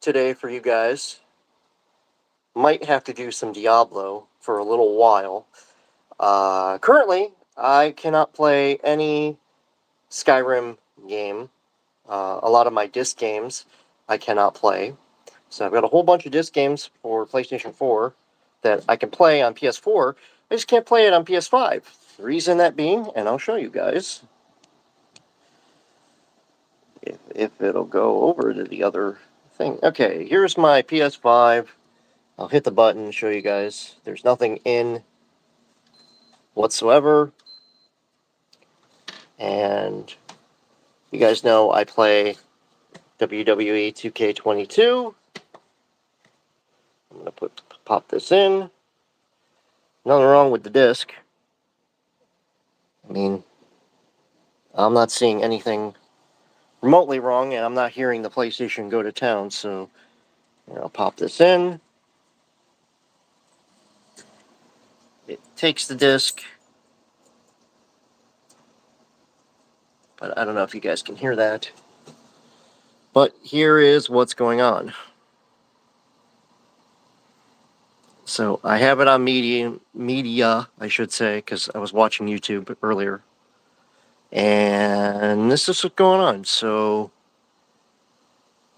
today for you guys. Might have to do some Diablo for a little while. Currently, I cannot play any Skyrim game. A lot of my disc games I cannot play. So I've got a whole bunch of disc games for PlayStation 4 that I can play on PS4. I just can't play it on PS5. The reason that being, and I'll show you guys if it'll go over to the other thing. Okay, here's my PS5. I'll hit the button, show you guys. There's nothing in whatsoever. And you guys know I play WWE 2K22. I'm going to pop this in. Nothing wrong with the disc. I mean, I'm not seeing anything remotely wrong, and I'm not hearing the PlayStation go to town, so I'll pop this in. It takes the disc, but I don't know if you guys can hear that. But here is what's going on. So I have it on media, I should say, because I was watching YouTube earlier. And this is what's going on. So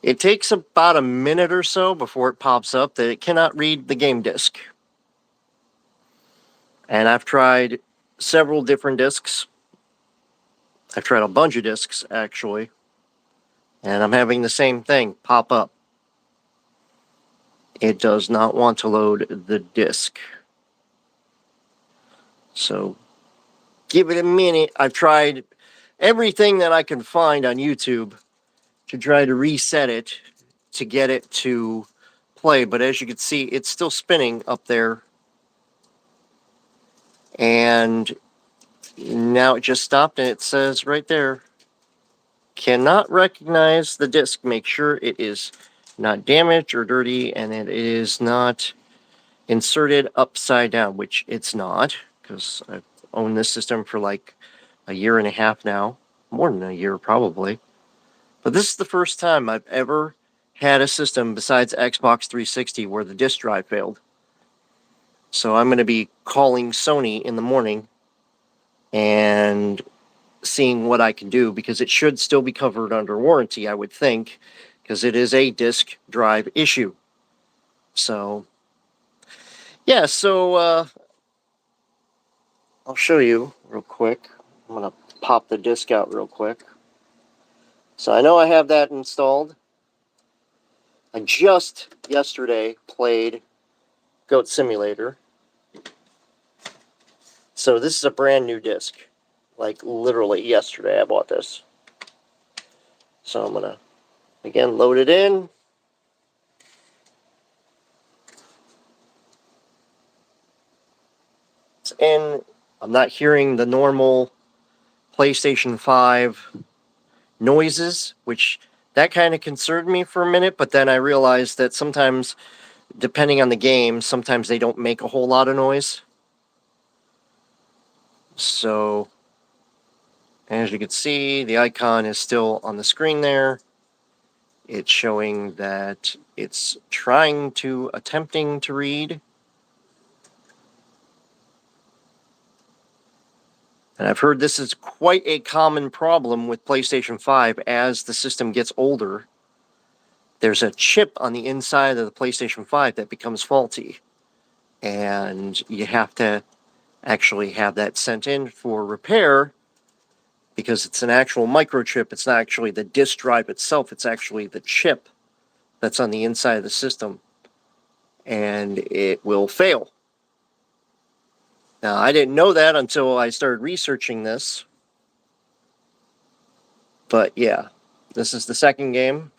it takes about a minute or so before it pops up that it cannot read the game disc. And I've tried several different discs. I've tried a bunch of discs, actually. And I'm having the same thing pop up. It does not want to load the disc. So give it a minute. I've tried everything that I can find on YouTube to try to reset it to get it to play. But as you can see, it's still spinning up there. And now it just stopped, and it says right there, cannot recognize the disc. Make sure it is not damaged or dirty, and it is not inserted upside down, which it's not, because I've owned this system for like a year and a half now, more than a year probably. But this is the first time I've ever had a system besides Xbox 360 where the disk drive failed. So I'm going to be calling Sony in the morning and seeing what I can do, because it should still be covered under warranty, I would think, because it is a disk drive issue. So yeah, so I'll show you real quick. I'm going to pop the disc out real quick. So I know I have that installed. I just yesterday played Goat Simulator. So this is a brand new disc. Like literally yesterday I bought this. So I'm going to, again, load it in. It's in. I'm not hearing the normal PlayStation 5 noises, which that kind of concerned me for a minute, but then I realized that sometimes, depending on the game, sometimes they don't make a whole lot of noise. So, as you can see, the icon is still on the screen there. It's showing that it's attempting to read. And I've heard this is quite a common problem with PlayStation 5 as the system gets older. There's a chip on the inside of the PlayStation 5 that becomes faulty. And you have to actually have that sent in for repair, because it's an actual microchip. It's not actually the disk drive itself. It's actually the chip that's on the inside of the system. And it will fail. Now, I didn't know that until I started researching this. But yeah, this is the second game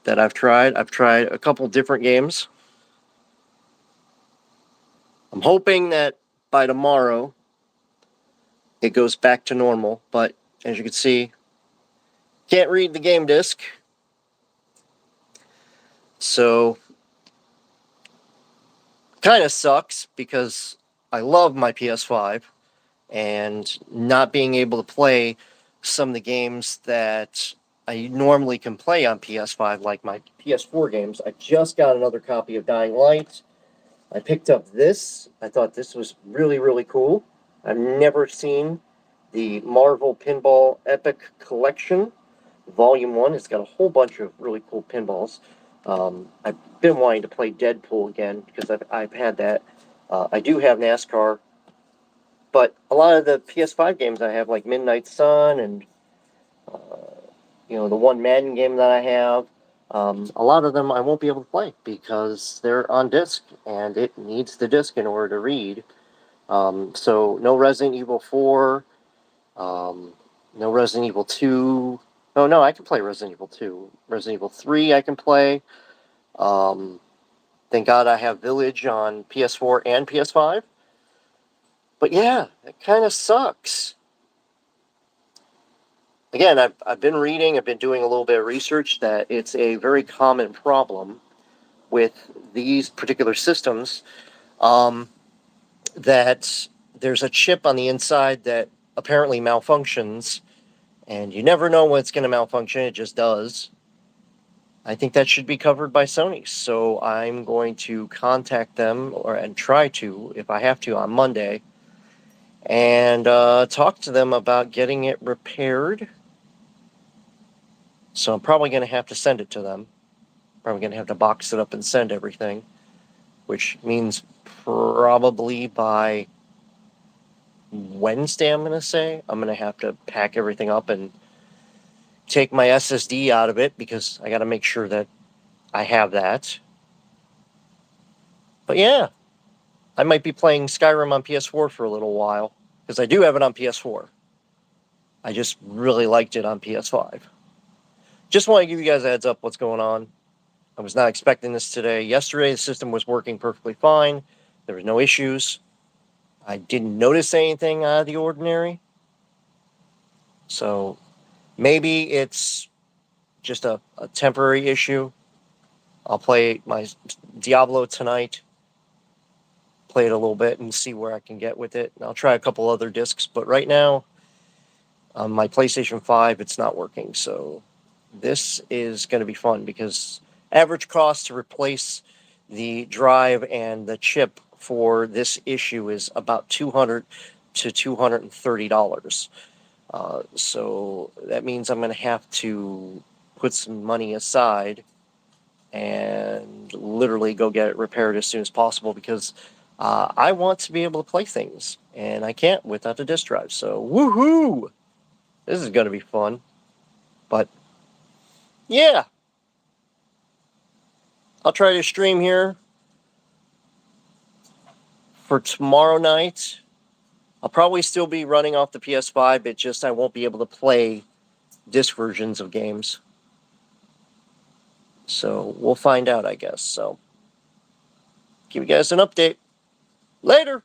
that I've tried. I've tried a couple different games. I'm hoping that by tomorrow it goes back to normal. But as you can see, can't read the game disc. So, kind of sucks, because I love my PS5, and not being able to play some of the games that I normally can play on PS5, like my PS4 games. I just got another copy of Dying Light. I picked up this. I thought this was really, really cool. I've never seen the Marvel Pinball Epic Collection, Volume 1. It's got a whole bunch of really cool pinballs. I've been wanting to play Deadpool again because I've had that. I do have NASCAR, but a lot of the PS5 games I have, like Midnight Sun and uh, the one Madden game that I have, a lot of them I won't be able to play because they're on disc and it needs the disc in order to read. So no Resident Evil 4, no Resident Evil 2. Oh no, I can play Resident Evil 2. Resident Evil 3 I can play. Um, thank God I have Village on PS4 and PS5. But yeah, it kind of sucks. Again, I've been reading, I've been doing a little bit of research that it's a very common problem with these particular systems, that there's a chip on the inside that apparently malfunctions, and you never know when it's going to malfunction, it just does. I think that should be covered by Sony, so I'm going to contact them and try to, if I have to, on Monday, and talk to them about getting it repaired. So I'm probably going to have to send it to them. Probably going to have to box it up and send everything, which means probably by Wednesday, I'm going to say. I'm going to have to pack everything up and take my SSD out of it because I got to make sure that I have that. But yeah, I might be playing Skyrim on PS4 for a little while because I do have it on PS4. I just really liked it on PS5. Just want to give you guys a heads up what's going on. I was not expecting this today. Yesterday, the system was working perfectly fine. There was no issues. I didn't notice anything out of the ordinary. So maybe it's just a temporary issue. I'll play my Diablo tonight, play it a little bit and see where I can get with it. And I'll try a couple other discs, but right now, on my PlayStation 5, it's not working. So this is going to be fun because average cost to replace the drive and the chip for this issue is about $200 to $230. So that means I'm going to have to put some money aside and literally go get it repaired as soon as possible because I want to be able to play things and I can't without the disk drive. So woohoo! This is going to be fun. But yeah, I'll try to stream here for tomorrow night. I'll probably still be running off the PS5, it just I won't be able to play disc versions of games. So we'll find out, I guess. So give you guys an update. Later!